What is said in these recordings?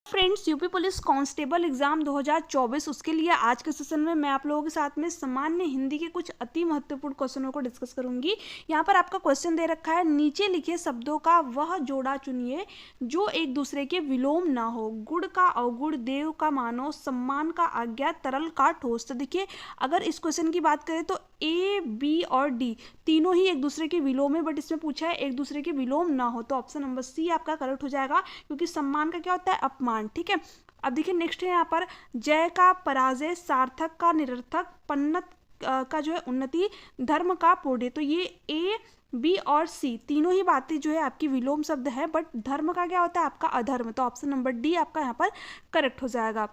Friends, UP police constable exam 2024 उसके लिए आज के सेशन में मैं आप लोगों के साथ में सामान्य हिंदी के कुछ अति महत्वपूर्ण क्वेश्चनों को डिस्कस करूंगी। यहाँ पर आपका क्वेश्चन दे रखा है, नीचे लिखे शब्दों का वह जोड़ा चुनिए जो एक दूसरे के विलोम ना हो। गुड़ का अवगुड़, देव का मानव, सम्मान का आज्ञा, तरल का ठोस। तो देखिए, अगर इस क्वेश्चन की बात करें तो ए, बी और डी तीनों ही एक दूसरे के विलोम है, बट इसमें पूछा है एक दूसरे के विलोम ना हो, तो ऑप्शन नंबर सी आपका करेक्ट हो जाएगा, क्योंकि सम्मान का क्या होता है? अपमान। ठीक है, अब देखिए नेक्स्ट है यहाँ पर, जय का पराजय, सार्थक का निरर्थक, पन्नत का जो है उन्नति, धर्म का पौढ़े। तो ये ए, बी और सी तीनों ही बातें जो है आपकी विलोम शब्द है, बट धर्म का क्या होता है? आपका अधर्म। तो ऑप्शन नंबर डी आपका यहाँ पर करेक्ट हो जाएगा।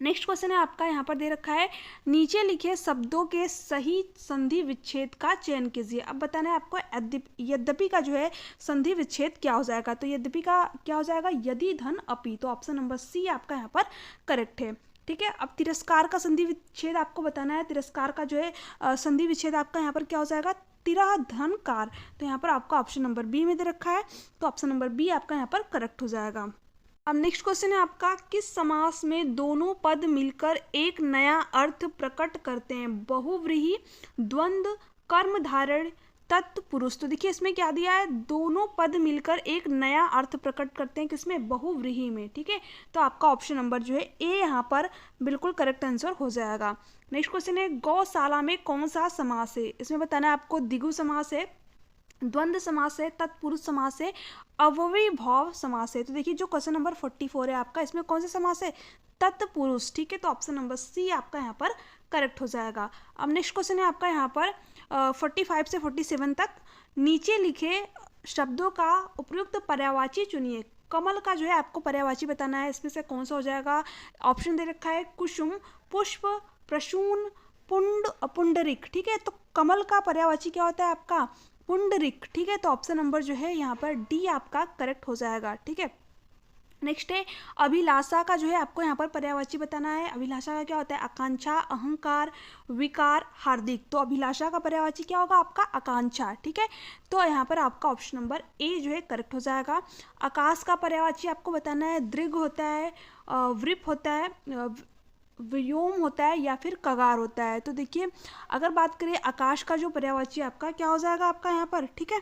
नेक्स्ट क्वेश्चन है आपका, यहाँ पर दे रखा है, नीचे लिखे शब्दों के सही संधि विच्छेद का चयन कीजिए। अब बताना है आपको यद्यपि का जो है संधि विच्छेद क्या हो जाएगा। तो यद्यपि का क्या हो जाएगा? यदि धन अपि। तो ऑप्शन नंबर सी आपका यहाँ पर करेक्ट है। ठीक है, अब तिरस्कार का संधि विच्छेद आपको बताना है। तिरस्कार का जो है संधि विच्छेद आपका यहाँ पर क्या हो जाएगा? तिरा धन कार। तो यहाँ पर आपका ऑप्शन नंबर बी में दे रखा है, तो ऑप्शन नंबर बी आपका यहाँ पर करेक्ट हो जाएगा। अब नेक्स्ट क्वेश्चन है आपका, किस समास में दोनों पद मिलकर एक नया अर्थ प्रकट करते हैं? बहुव्रीहि, द्वंद्व, कर्मधारय, तत्पुरुष। तो देखिए इसमें क्या दिया है? दोनों पद मिलकर एक नया अर्थ प्रकट करते हैं, किसमें? बहुव्रीहि में। ठीक है, तो आपका ऑप्शन नंबर जो है ए यहाँ पर बिल्कुल करेक्ट आंसर हो जाएगा। नेक्स्ट क्वेश्चन है, गौशाला में कौन सा समास है? इसमें बताना है आपको, द्विगु समास है, द्वंद्व समास है, तत्पुरुष समास है, अव्ययीभाव समास है। तो देखिए जो क्वेश्चन नंबर 44 है आपका, इसमें कौन सा समास है? तत्पुरुष। ठीक है, तो ऑप्शन नंबर सी आपका यहाँ पर करेक्ट हो जाएगा। अब नेक्स्ट क्वेश्चन है आपका यहाँ पर 45 से 47 तक, नीचे लिखे शब्दों का उपयुक्त पर्यायवाची चुनिए। कमल का जो है आपको पर्यायवाची बताना है, इसमें से कौन सा हो जाएगा? ऑप्शन दे रखा है, कुसुम, पुष्प, प्रसून, पुंड, पुंडरिक। ठीक है, तो कमल का पर्यायवाची क्या होता है आपका? पुंडरिक। ठीक है, तो ऑप्शन नंबर जो है यहाँ पर डी आपका करेक्ट हो जाएगा। ठीक है, नेक्स्ट है, अभिलाषा का जो है आपको यहाँ पर पर्यायवाची बताना है। अभिलाषा का क्या होता है? आकांक्षा, अहंकार, विकार, हार्दिक। तो अभिलाषा का पर्यायवाची क्या होगा आपका? आकांक्षा। ठीक है, तो यहाँ पर आपका ऑप्शन नंबर ए जो है करेक्ट हो जाएगा। आकाश का पर्यायवाची आपको बताना है, दृग होता है, वृप होता है, व्योम होता है, या फिर कगार होता है। तो देखिए अगर बात करें आकाश का जो पर्यायवाची आपका क्या हो जाएगा आपका यहाँ पर? ठीक है,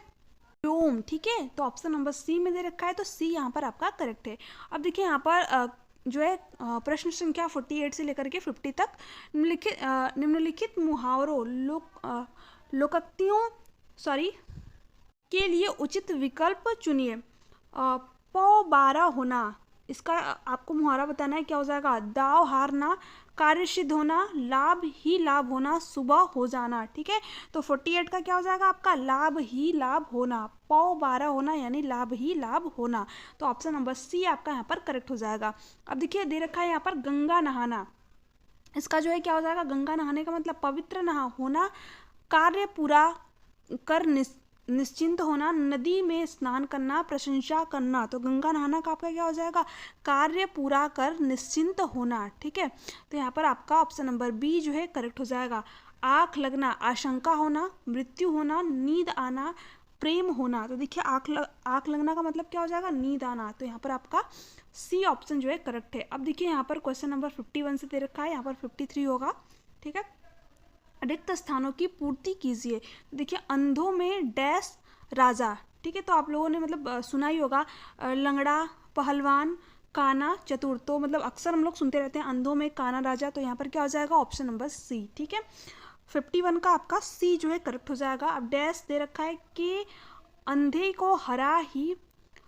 व्योम। ठीक है, तो ऑप्शन नंबर सी में दे रखा है, तो सी यहाँ पर आपका करेक्ट है। अब देखिए यहाँ पर जो है प्रश्न संख्या 48 से लेकर के 50 तक निम्नलिखित मुहावरों, लोकोक्तियों के लिए उचित विकल्प चुनिए। पौ 12 होना, इसका आपको मुहावरा बताना है, क्या हो जाएगा? दाव हारना, कार्य सिद्ध होना, लाभ ही लाभ होना, सुबह हो जाना। ठीक है, तो 48 का क्या हो जाएगा आपका? लाभ ही लाभ होना। पौ 12 होना यानी लाभ ही लाभ होना, तो ऑप्शन नंबर सी आपका यहाँ पर करेक्ट हो जाएगा। अब देखिए दे रखा है यहाँ पर गंगा नहाना, इसका जो है क्या हो जाएगा? गंगा नहाने का मतलब पवित्र नहा होना, कार्य पूरा कर निश्चिंत होना, नदी में स्नान करना, प्रशंसा करना। तो गंगा नहाना का आपका क्या हो जाएगा? कार्य पूरा कर निश्चिंत होना। ठीक है, तो यहाँ पर आपका ऑप्शन नंबर बी जो है करेक्ट हो जाएगा। आँख लगना, आशंका होना, मृत्यु होना, नींद आना, प्रेम होना। तो देखिए आँख लगना का मतलब क्या हो जाएगा? नींद आना। तो यहाँ पर आपका सी ऑप्शन जो है करेक्ट है। अब देखिए यहाँ पर क्वेश्चन नंबर 51 से दे रखा है, यहाँ पर 53 होगा। ठीक है, रिक्त स्थानों की पूर्ति कीजिए। देखिए अंधों में डैश राजा। ठीक है, तो आप लोगों ने मतलब सुना ही होगा, लंगड़ा, पहलवान, काना, चतुर। तो मतलब अक्सर हम लोग सुनते रहते हैं अंधों में काना राजा, तो यहाँ पर क्या हो जाएगा? Option number C. ठीक है, 51 का आपका सी जो है करेक्ट हो जाएगा। अब डैश दे रखा है कि अंधे को हरा ही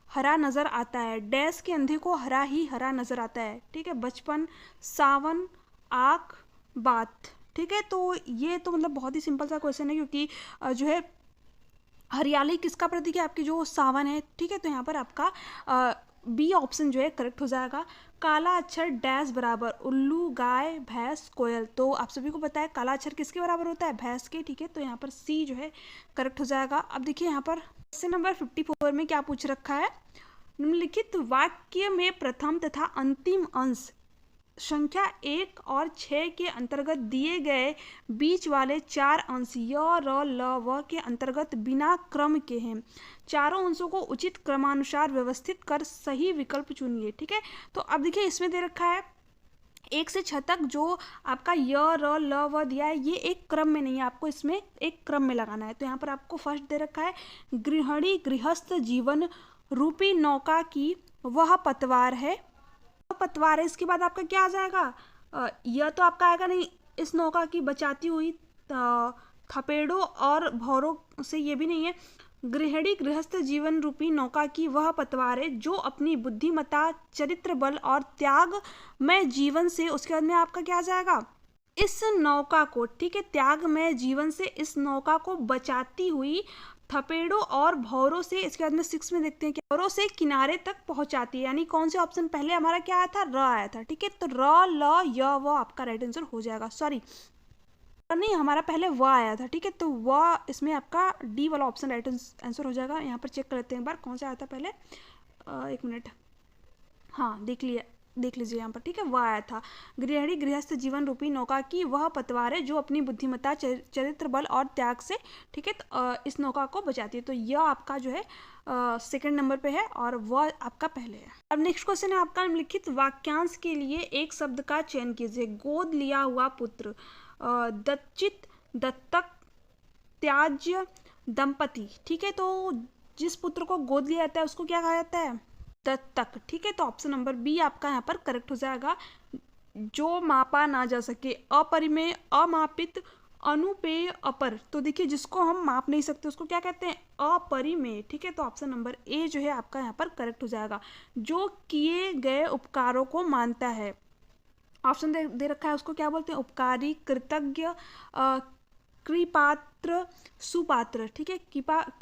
हरा नज़र आता है, डैश के अंधे को हरा ही हरा नज़र आता है। ठीक है, बचपन, सावन, आँख, बात। ठीक है, तो ये तो मतलब बहुत ही सिंपल सा क्वेश्चन है, क्योंकि जो है हरियाली किसका प्रतीक है? आपकी जो सावन है। ठीक है, तो यहाँ पर आपका बी ऑप्शन जो है करेक्ट हो जाएगा। काला अक्षर डैश बराबर, उल्लू, गाय, भैंस, कोयल। तो आप सभी को पता है काला अक्षर किसके बराबर होता है? भैंस के। ठीक है, तो यहाँ पर सी जो है करेक्ट हो जाएगा। अब देखिए यहाँ पर क्वेश्चन नंबर 54 में क्या पूछ रखा है? निम्नलिखित वाक्य में प्रथम तथा अंतिम अंश संख्या 1 और 6 के अंतर्गत दिए गए बीच वाले 4 अंश य र ल व के अंतर्गत बिना क्रम के हैं। चारों अंशों को उचित क्रमानुसार व्यवस्थित कर सही विकल्प चुनिए। ठीक है, तो अब देखिए इसमें दे रखा है 1 से 6 तक जो आपका य र ल व दिया है, ये एक क्रम में नहीं है, आपको इसमें एक क्रम में लगाना है। तो यहाँ पर आपको फर्स्ट दे रखा है गृहिणी गृहस्थ जीवन रूपी नौका की वह पतवार है। पतवार है, इसके बाद आपका क्या आ जाएगा, यह तो आपका आएगा नहीं, इस नौका की बचाती हुई थपेड़ों और भौरों से, ये भी नहीं है। गृहिणी गृहस्थ जीवन रूपी नौका की वह पतवार है जो अपनी बुद्धिमत्ता, चरित्र बल और त्याग में जीवन से, उसके बाद में आपका क्या आ जाएगा, इस नौका को, ठीक है, त्याग में जीवन से इस नौका को बचाती हुई थपेड़ों और भौरों से, इसके बाद में 6 में देखते हैं क्या, भौरों से किनारे तक पहुंचाती है। यानी कौन से ऑप्शन पहले हमारा क्या आया था, र आया था। ठीक है, तो र ल य व आपका राइट आंसर हो जाएगा। सॉरी नहीं, हमारा पहले व आया था। ठीक है, तो व इसमें आपका डी वाला ऑप्शन राइट आंसर हो जाएगा। यहाँ पर चेक कर लेते हैं एक बार कौन सा आया था पहले, 1 मिनट, हाँ देख लीजिए यहाँ पर। ठीक है, वह आया था गृहिणी गृहस्थ जीवन रूपी नौका की वह पतवार है जो अपनी बुद्धिमत्ता, चरित्र बल और त्याग से, ठीक है, तो इस नौका को बचाती है। तो यह आपका जो है सेकंड नंबर पे है और वह आपका पहले है। अब नेक्स्ट क्वेश्चन है आपका, निम्नलिखित वाक्यांश के लिए एक शब्द का चयन कीजिए। गोद लिया हुआ पुत्र, दत्चित, दत्तक, त्याज्य, दंपति। ठीक है, तो जिस पुत्र को गोद लिया जाता है उसको क्या कहा जाता है, दत्तक। ठीक है, तो ऑप्शन नंबर बी आपका यहाँ पर करेक्ट हो जाएगा। जो मापा ना जा सके, अपरिमेय, अमापित, अनुपेय, अपर। तो देखिए जिसको हम माप नहीं सकते उसको क्या कहते हैं, अपरिमेय। ठीक है, तो ऑप्शन नंबर ए जो है आपका यहाँ पर करेक्ट हो जाएगा। जो किए गए उपकारों को मानता है, ऑप्शन दे रखा है, उसको क्या बोलते हैं, उपकारी, कृतज्ञ, कृपात्र, सुपात्र। ठीक है,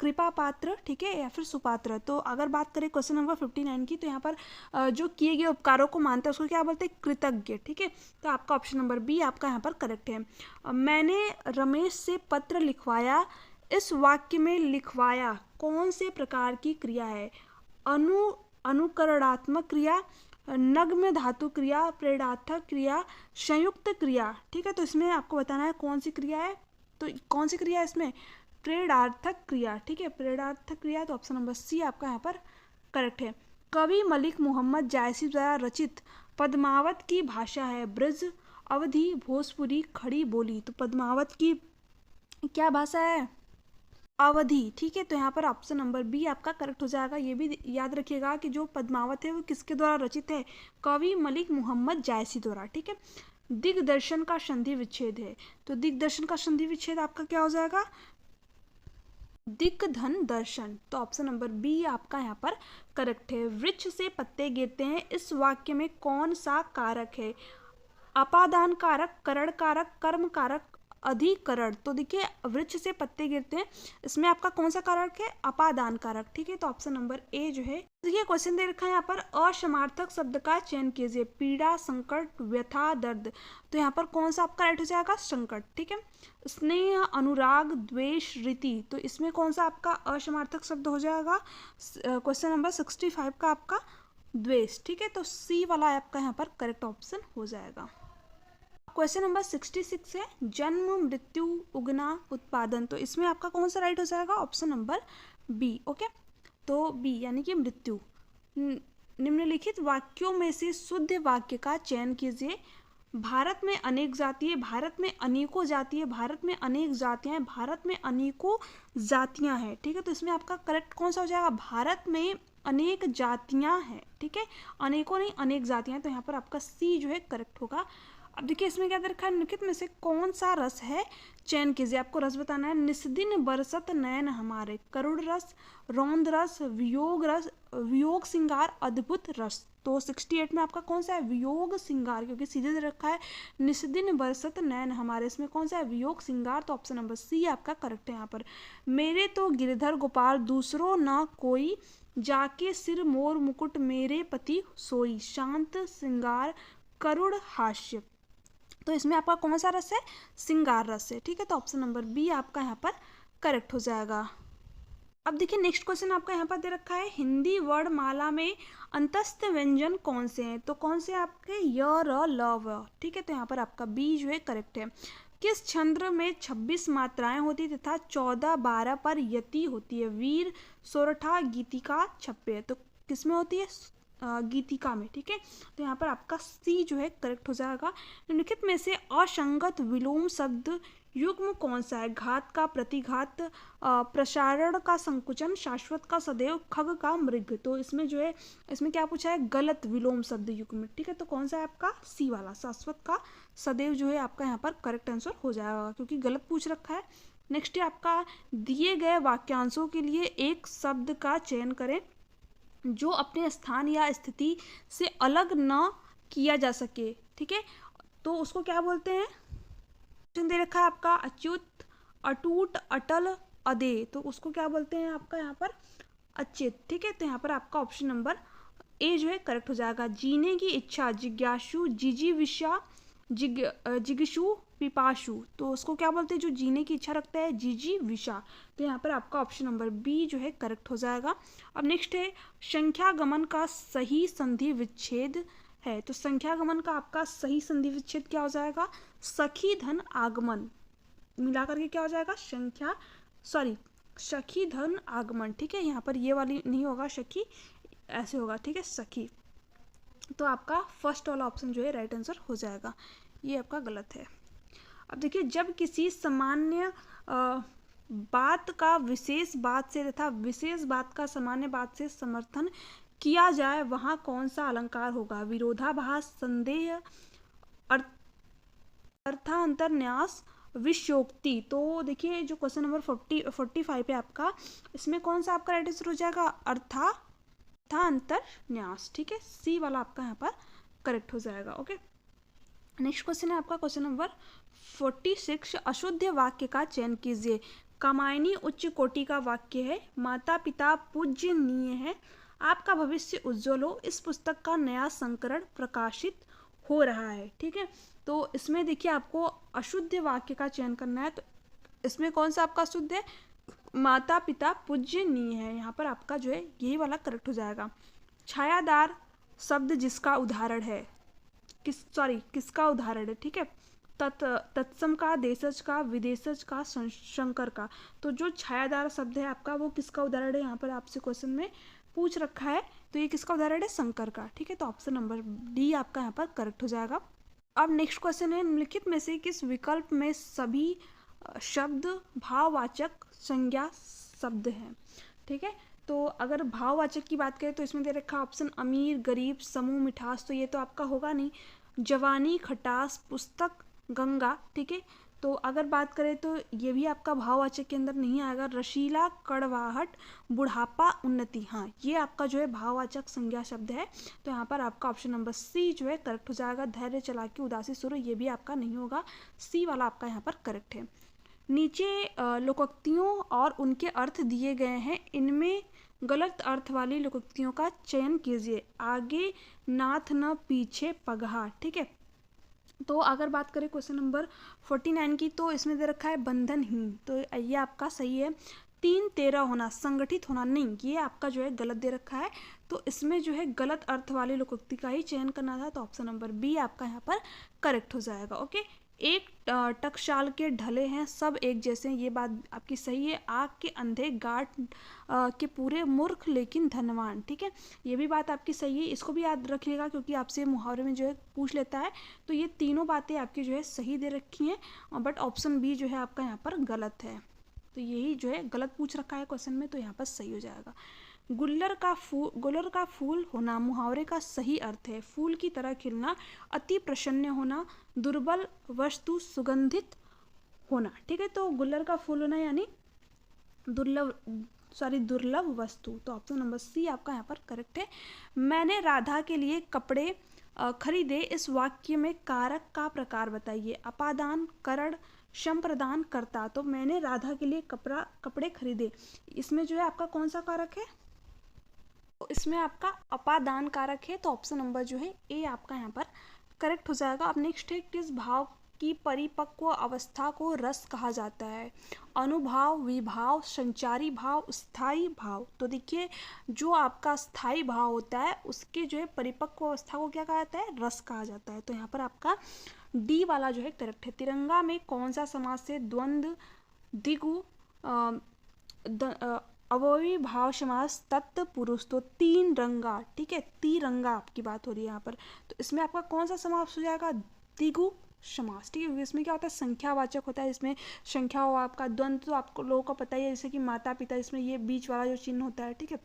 कृपा पात्र, ठीक है, या फिर सुपात्र। तो अगर बात करें क्वेश्चन नंबर 59 की, तो यहाँ पर जो किए गए उपकारों को मानता है उसको क्या बोलते हैं, कृतज्ञ। ठीक है, तो आपका ऑप्शन नंबर बी आपका यहाँ पर करेक्ट है। मैंने रमेश से पत्र लिखवाया, इस वाक्य में लिखवाया कौन से प्रकार की क्रिया है, अनुकरणात्मक क्रिया, नग्न धातु क्रिया, प्रेरणार्थक क्रिया, संयुक्त क्रिया। ठीक है, तो इसमें आपको बताना है कौन सी क्रिया है, तो कौन सी क्रिया है इसमें, प्रेरणार्थक क्रिया। ठीक है, प्रेरणार्थक क्रिया, तो ऑप्शन नंबर सी आपका यहाँ पर करेक्ट है। कवि मलिक मोहम्मद जायसी द्वारा रचित पद्मावत की भाषा है ब्रज, अवधी, भोजपुरी, खड़ी बोली। तो पद्मावत की क्या भाषा है, अवधि। ठीक है, तो यहाँ पर ऑप्शन नंबर बी आपका करेक्ट हो जाएगा। ये भी याद रखिएगा कि जो पद्मावत है वो किसके द्वारा रचित है, कवि मलिक मोहम्मद जायसी द्वारा। ठीक है, दिग्दर्शन का संधि विच्छेद है, तो दिग्दर्शन का संधि विच्छेद आपका क्या हो जाएगा, दिग्धन दर्शन। तो ऑप्शन नंबर बी आपका यहाँ पर करेक्ट है। वृक्ष से पत्ते गिरते हैं, इस वाक्य में कौन सा कारक है, अपादान कारक, करण कारक, कर्म कारक, अधिकरण। तो देखिए वृक्ष से पत्ते गिरते हैं, इसमें आपका कौन सा कारक है, अपादान कारक। ठीक है, तो ऑप्शन नंबर ए जो है। देखिए क्वेश्चन दे रखा है यहाँ पर, असमार्थक शब्द का चयन कीजिए। पीड़ा, संकट, व्यथा, दर्द। तो यहाँ पर कौन सा आपका राइट हो जाएगा, संकट। ठीक है, स्नेह, अनुराग, द्वेष, रीति। तो इसमें कौन सा आपका असमार्थक शब्द हो जाएगा, क्वेश्चन नंबर 65 का आपका द्वेष। ठीक है, तो सी वाला आपका यहाँ पर करेक्ट ऑप्शन हो जाएगा। क्वेश्चन नंबर 66 है, जन्म, मृत्यु, उगना, उत्पादन। तो इसमें आपका कौन सा राइट हो जाएगा, ऑप्शन नंबर बी। ओके, तो बी यानी कि मृत्यु। निम्नलिखित वाक्यों में से शुद्ध वाक्य का चयन कीजिए। भारत में अनेक जाति है, भारत में अनेकों जाति है, भारत में अनेक जातियां हैं, भारत में अनेकों जातियां हैं। ठीक है, तो इसमें आपका करेक्ट कौन सा हो जाएगा, भारत में अनेक जातियां हैं। ठीक है, अनेकों नहीं अनेक जातियां, तो यहाँ पर आपका सी जो है करेक्ट होगा। अब देखिए इसमें क्या दे रखा है, निम्नलिखित में से कौन सा रस है, चयन कीजिए। आपको रस बताना है। निस्दिन बरसत नयन हमारे, करुण रस, रौद्र रस, वियोग रस, वियोग सिंगार, अद्भुत रस। तो 68 में आपका कौन सा है, वियोग सिंगार, क्योंकि सीधे दे रखा है निस्दिन बरसत नयन हमारे, इसमें कौन सा है, वियोग सिंगार। तो ऑप्शन नंबर सी आपका करेक्ट है यहाँ पर। मेरे तो गिरधर गोपाल दूसरों ना कोई, जाके सिर मोर मुकुट मेरे पति सोई, शांत सिंगार, करुण हास्य। तो इसमें आपका कौन सा रस है, सिंगार रस है। ठीक है, तो ऑप्शन नंबर बी आपका यहाँ पर करेक्ट हो जाएगा। अब देखिए नेक्स्ट क्वेश्चन आपका यहाँ पर दे रखा है, हिंदी वर्णमाला में अंतस्थ व्यंजन कौन से हैं? तो कौन से आपके य, र, ल, व, ठीक है। तो यहाँ पर आपका बी जो है करेक्ट है। किस छंद में 26 मात्राएं होती तथा 14 12 पर यति होती है? वीर, सोरठा, गीतिका, छप्पे। तो किस में होती है? गीतिका में, ठीक है। तो यहाँ पर आपका सी जो है करेक्ट हो जाएगा। निम्नलिखित में से असंगत विलोम शब्द युग्म कौन सा है? घात का प्रतिघात, प्रसारण का संकुचन, शाश्वत का सदैव, खग का मृग। तो इसमें जो है, इसमें क्या पूछा है? गलत विलोम शब्द युग्म, ठीक है। तो कौन सा है आपका? सी वाला, शाश्वत का सदैव जो है आपका यहाँ पर करेक्ट आंसर हो जाएगा, क्योंकि गलत पूछ रखा है। नेक्स्ट है आपका, दिए गए वाक्यांशों के लिए एक शब्द का चयन करें जो अपने स्थान या स्थिति से अलग न किया जा सके, ठीक है। तो उसको क्या बोलते हैं? दे रखा है आपका अच्युत, अटूट, अटल, अदेय। तो उसको क्या बोलते हैं आपका यहाँ पर? अच्युत, ठीक है। तो यहाँ पर आपका ऑप्शन नंबर ए जो है करेक्ट हो जाएगा। जीने की इच्छा, जिज्ञासु, जिजीविषा, जिज्ञासु, पिपासु। तो उसको क्या बोलते हैं जो जीने की इच्छा रखता है? जिजीविषा। तो यहाँ पर आपका ऑप्शन नंबर बी जो है करेक्ट हो जाएगा। अब नेक्स्ट है, संख्यागमन का सही संधि विच्छेद है। तो संख्यागमन का आपका सही संधि विच्छेद क्या हो जाएगा? सखी धन आगमन, मिला करके क्या हो जाएगा? सखी धन आगमन, ठीक है। यहाँ पर ये वाली नहीं होगा, सखी ऐसे होगा, ठीक है, सखी। तो आपका फर्स्ट वाला ऑप्शन जो है राइट आंसर हो जाएगा, ये आपका गलत है। अब देखिए, जब किसी सामान्य बात का विशेष बात से तथा विशेष बात का सामान्य बात से समर्थन किया जाए वहाँ कौन सा अलंकार होगा? विरोधाभास, संदेह, अर्थांतरन्यास, विषयोक्ति। तो देखिए जो क्वेश्चन नंबर 45 है आपका, इसमें कौन सा आपका राइट आंसर हो जाएगा? अर्थांतरन्यास, ठीक है। सी वाला आपका यहाँ पर करेक्ट हो जाएगा। ओके, नेक्स्ट क्वेश्चन है आपका क्वेश्चन नंबर 46, अशुद्ध वाक्य का चयन कीजिए। कामायनी उच्च कोटि का वाक्य है। माता पिता पूज्यनीय है, आपका भविष्य उज्जवल हो। इस पुस्तक का नया संस्करण प्रकाशित हो रहा है, ठीक है। तो इसमें देखिए आपको अशुद्ध वाक्य का चयन करना है। तो इसमें कौन सा आपका शुद्ध है? माता पिता पूज्यनीय है, यहाँ पर आपका जो है यही वाला करेक्ट हो जाएगा। छायादार शब्द जिसका उदाहरण है, किसका उदाहरण है, ठीक है। तत्सम का, देशज का, विदेशज का, शंकर का। तो जो छायादार शब्द है आपका वो किसका उदाहरण है? यहाँ पर आपसे क्वेश्चन में पूछ रखा है, तो ये किसका उदाहरण है? शंकर का, ठीक है। तो ऑप्शन नंबर डी आपका यहाँ पर करेक्ट हो जाएगा। अब नेक्स्ट क्वेश्चन है, निम्नलिखित में से किस विकल्प में सभी शब्द भाववाचक संज्ञा शब्द हैं, ठीक है। तो अगर भाववाचक की बात करें तो इसमें दे रखा ऑप्शन अमीर, गरीब, समूह, मिठास। तो ये तो आपका होगा नहीं। जवानी, खटास, पुस्तक, गंगा, ठीक है। तो अगर बात करें तो ये भी आपका भाववाचक के अंदर नहीं आएगा। रशीला, कड़वाहट, बुढ़ापा, उन्नति, हाँ ये आपका जो है भाववाचक संज्ञा शब्द है। तो यहाँ पर आपका ऑप्शन नंबर सी जो है करेक्ट हो जाएगा। धैर्य, चालाकी, उदासी, सुर, ये भी आपका नहीं होगा। सी वाला आपका यहाँ पर करेक्ट है। नीचे लोकोक्तियों और उनके अर्थ दिए गए हैं, इनमें गलत अर्थ वाली लोकोक्तियों का चयन कीजिए। आगे नाथ न पीछे पगहा, ठीक है। तो अगर बात करें क्वेश्चन नंबर 49 की, तो इसमें दे रखा है बंधनहीन। तो ये आपका सही है। 3 13 होना, संगठित होना, नहीं, ये आपका जो है गलत दे रखा है। तो इसमें जो है गलत अर्थ वाली लोकोक्ति का ही चयन करना था। तो ऑप्शन नंबर बी आपका यहाँ पर करेक्ट हो जाएगा। ओके, एक टकशाल के ढले हैं, सब एक जैसे हैं, ये बात आपकी सही है। आग के अंधे, गाठ के पूरे, मूर्ख लेकिन धनवान, ठीक है, ये भी बात आपकी सही है। इसको भी याद रखिएगा क्योंकि आपसे मुहावरे में जो है पूछ लेता है। तो ये तीनों बातें आपकी जो है सही दे रखी हैं, बट ऑप्शन बी जो है आपका यहाँ पर गलत है। तो यही जो है गलत पूछ रखा है क्वेश्चन में, तो यहाँ पर सही हो जाएगा। गुल्लर का फूल होना मुहावरे का सही अर्थ है। फूल की तरह खिलना, अति प्रसन्न होना, दुर्बल वस्तु सुगंधित होना, ठीक है। तो गुल्लर का फूल होना यानी दुर्लभ वस्तु। तो ऑप्शन नंबर सी आपका यहाँ पर करेक्ट है। मैंने राधा के लिए कपड़े खरीदे, इस वाक्य में कारक का प्रकार बताइए। अपादान, करण, संप्रदान, कर्ता। तो मैंने राधा के लिए कपड़े खरीदे, इसमें जो है आपका कौन सा कारक है? तो इसमें आपका अपादान कारक है। तो ऑप्शन नंबर जो है ए आपका यहाँ पर करेक्ट हो जाएगा। अब नेक्स्ट है, किस भाव की परिपक्व अवस्था को रस कहा जाता है? अनुभाव, विभाव, संचारी भाव, स्थायी भाव। तो देखिए जो आपका स्थायी भाव होता है उसके जो है परिपक्व अवस्था को क्या कहा जाता है? रस कहा जाता है। तो यहाँ पर आपका डी वाला जो है करेक्ट है। तिरंगा में कौन सा समास से द्वंद्व, द्विगु, अवयवी भाव समास, तत्पुरुष। तो तीन रंगा, ठीक है, तिरंगा आपकी बात हो रही है यहाँ पर। तो इसमें आपका कौन सा समास हो जाएगा? द्विगु समास, ठीक है, क्योंकि इसमें क्या होता है? संख्यावाचक होता है, इसमें संख्या हो आपका। द्वंद्व तो आपको लोगों को पता ही है, जैसे कि माता पिता, इसमें ये बीच वाला जो चिन्ह होता है, ठीक है,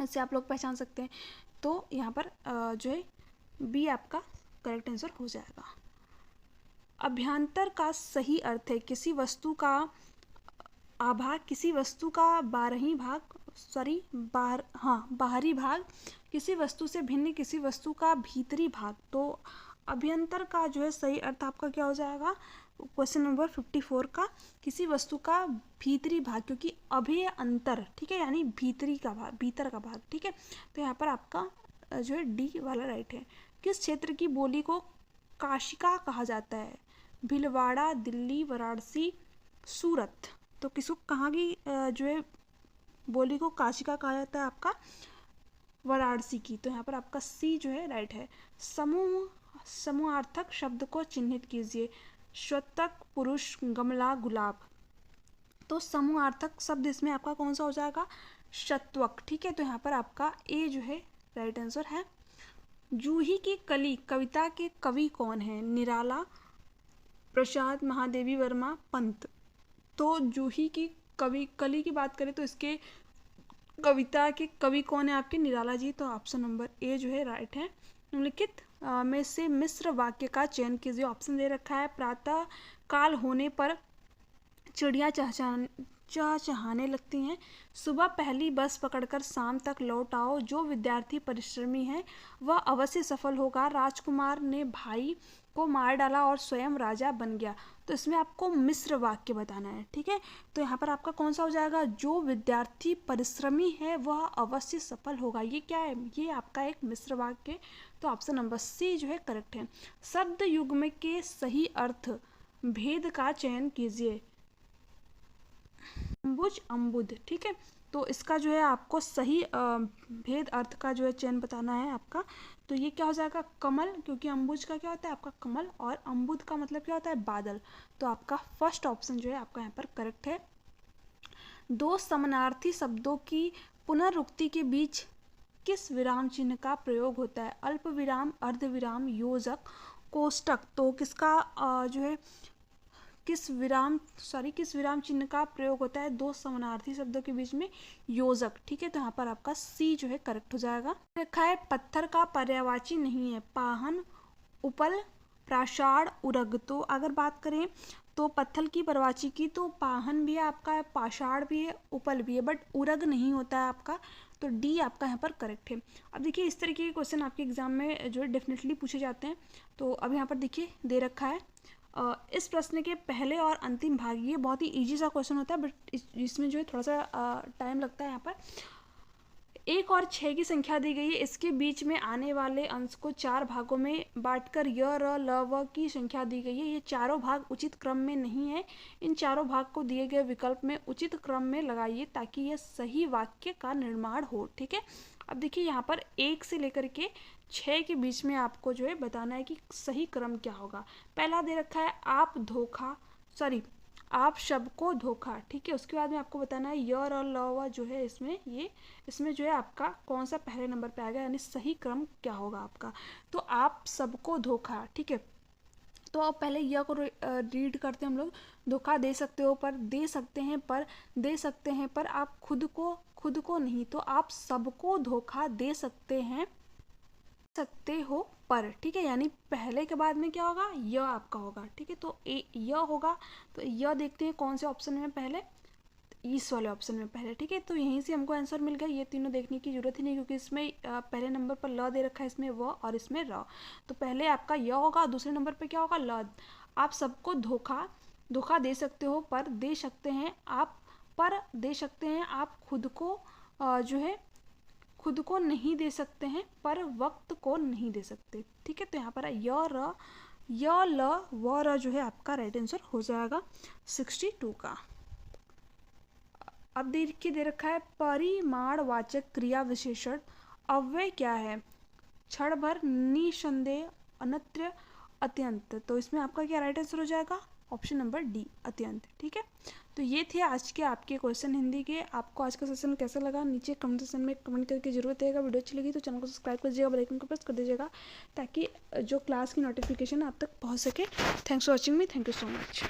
इससे आप लोग पहचान सकते हैं। तो यहाँ पर जो है बी आपका करेक्ट आंसर हो जाएगा। अभ्यंतर का सही अर्थ है किसी वस्तु का आभाग, किसी वस्तु का बाहरी भाग, बाहरी भाग, किसी वस्तु से भिन्न किसी वस्तु का भीतरी भाग। तो अभ्यंतर का जो है सही अर्थ आपका क्या हो जाएगा? क्वेश्चन नंबर 54 का किसी वस्तु का भीतरी भाग, क्योंकि अभ्य अंतर, ठीक है, यानी भीतरी का भाग, भीतर का भाग, ठीक है। तो यहाँ पर आपका जो है डी वाला राइट है। किस क्षेत्र की बोली को काशिका कहा जाता है? भीलवाड़ा, दिल्ली, वाराणसी, सूरत। तो किसको कहाँ की जो है बोली को काशिका कहा जाता है? आपका वाराणसी की। तो यहाँ पर आपका सी जो है राइट है। समूहार्थक शब्द को चिन्हित कीजिए। श्वेतक, पुरुष, गमला, गुलाब। तो समूहार्थक शब्द इसमें आपका कौन सा हो जाएगा? शतवक, ठीक है। तो यहाँ पर आपका ए जो है राइट आंसर है। जूही की कली कविता के कवि कौन है? निराला, प्रसाद, महादेवी वर्मा, पंत। तो जूही की कली की बात करें तो इसके कविता के कवि कौन है? आपके निराला जी। तो ऑप्शन नंबर ए जो है राइट है। निम्नलिखित में से मिश्र वाक्य का चयन कीजिए। ऑप्शन दे रखा है, प्रातः काल होने पर चिड़िया चहचहाने लगती हैं। सुबह पहली बस पकड़कर शाम तक लौट आओ। जो विद्यार्थी परिश्रमी है वह अवश्य सफल होगा। राजकुमार ने भाई को मार डाला और स्वयं राजा बन गया। तो इसमें आपको मिश्र वाक्य बताना है, ठीक है। तो यहाँ पर आपका कौन सा हो जाएगा? जो विद्यार्थी परिश्रमी है वह अवश्य सफल होगा। ये क्या है? ये आपका एक मिश्र वाक्य। तो ऑप्शन नंबर सी जो है करेक्ट है। शब्द युग्म के सही अर्थ भेद का चयन कीजिए। अम्बुज, अम्बुद, ठीक है। तो इसका जो है आपको सही भेद अर्थ का जो है चयन बताना है आपका। तो ये क्या हो जाएगा? कमल, क्योंकि अम्बुज का क्या होता है? आपका कमल, और अम्बुद का मतलब क्या होता है? बादल। तो आपका फर्स्ट ऑप्शन जो है आपका यहाँ पर करेक्ट है। दो समानार्थी शब्दों की पुनरुक्ति के बीच किस विराम चिन्ह का प्रयोग होता है? अल्प विराम, अर्ध विराम, योजक, कोष्टक। तो किसका जो है किस विराम चिन्ह का प्रयोग होता है दो समानार्थी शब्दों के बीच में? योजक, ठीक है। तो यहाँ पर आपका सी जो है करेक्ट हो जाएगा। रखा है पत्थर का पर्यायवाची नहीं है। पाहन, उपल, प्राषाढ़, उरग। तो अगर बात करें तो पत्थर की पर्यायवाची की तो पाहन भी है आपका, है पाषाढ़ भी है, उपल भी है, बट उरग नहीं होता है आपका। तो डी आपका यहाँ पर करेक्ट है। अब देखिए इस तरीके के क्वेश्चन आपके एग्जाम में जो है डेफिनेटली पूछे जाते हैं। तो अब यहाँ पर देखिए दे रखा है इस प्रश्न के पहले और अंतिम भाग, ये बहुत ही इजी सा क्वेश्चन होता है, बट इसमें जो है थोड़ा सा टाइम लगता है। यहाँ पर 1 और 6 की संख्या दी गई है। इसके बीच में आने वाले अंश को 4 भागों में बांटकर य, र, ल, व की संख्या दी गई है। ये चारों भाग उचित क्रम में नहीं है। इन चारों भाग को दिए गए विकल्प में उचित क्रम में लगाइए ताकि यह सही वाक्य का निर्माण हो, ठीक है। अब देखिए यहाँ पर 1 से लेकर के 6 के बीच में आपको जो है बताना है कि सही क्रम क्या होगा। पहला दे रखा है आप सबको धोखा, ठीक है। उसके बाद में आपको बताना है य, र, ल, व जो है इसमें जो है आपका कौन सा पहले नंबर पे आएगा, यानी सही क्रम क्या होगा आपका। तो आप सबको धोखा, ठीक है। तो अब पहले यह को रीड करते हैं हम लोग। धोखा दे सकते हो पर, दे सकते हैं पर, दे सकते हैं पर, आप खुद को नहीं। तो आप सबको धोखा दे सकते हो पर, ठीक है। यानी पहले के बाद में क्या होगा? यह आपका होगा, ठीक है। तो यह होगा। तो यह देखते हैं कौन से ऑप्शन में पहले, इस वाले ऑप्शन में पहले, ठीक है। तो यहीं से हमको आंसर मिल गया। ये तीनों देखने की जरूरत ही नहीं, क्योंकि इसमें पहले नंबर पर ल दे रखा है, इसमें व और इसमें र। तो पहले आपका यह होगा, दूसरे नंबर पर क्या होगा? ल। आप सबको धोखा दे सकते हो पर, दे सकते हैं आप, पर दे सकते हैं आप, खुद को नहीं दे सकते हैं पर वक्त को नहीं दे सकते, ठीक है। तो यहाँ पर य ल व र जो है आपका राइट आंसर हो जाएगा 62 का। अब देखिए दे रखा है परिमाणवाचक क्रिया विशेषण अव्यय क्या है? क्षण भर, निसंदेह, अन्यत्र, अत्यंत। तो इसमें आपका क्या राइट आंसर हो जाएगा? ऑप्शन नंबर डी, अत्यंत। ठीक है, तो ये थे आज के आपके क्वेश्चन हिंदी के। आपको आज का सेशन कैसा लगा नीचे कमेंट सेक्शन में कमेंट करके जरूर देगा। वीडियो अच्छी लगी तो चैनल को सब्सक्राइब कर दीजिएगा, बेल आइकन को प्रेस कर दीजिएगा ताकि जो क्लास की नोटिफिकेशन आप तक पहुंच सके। Thanks for watching me, thank you so much.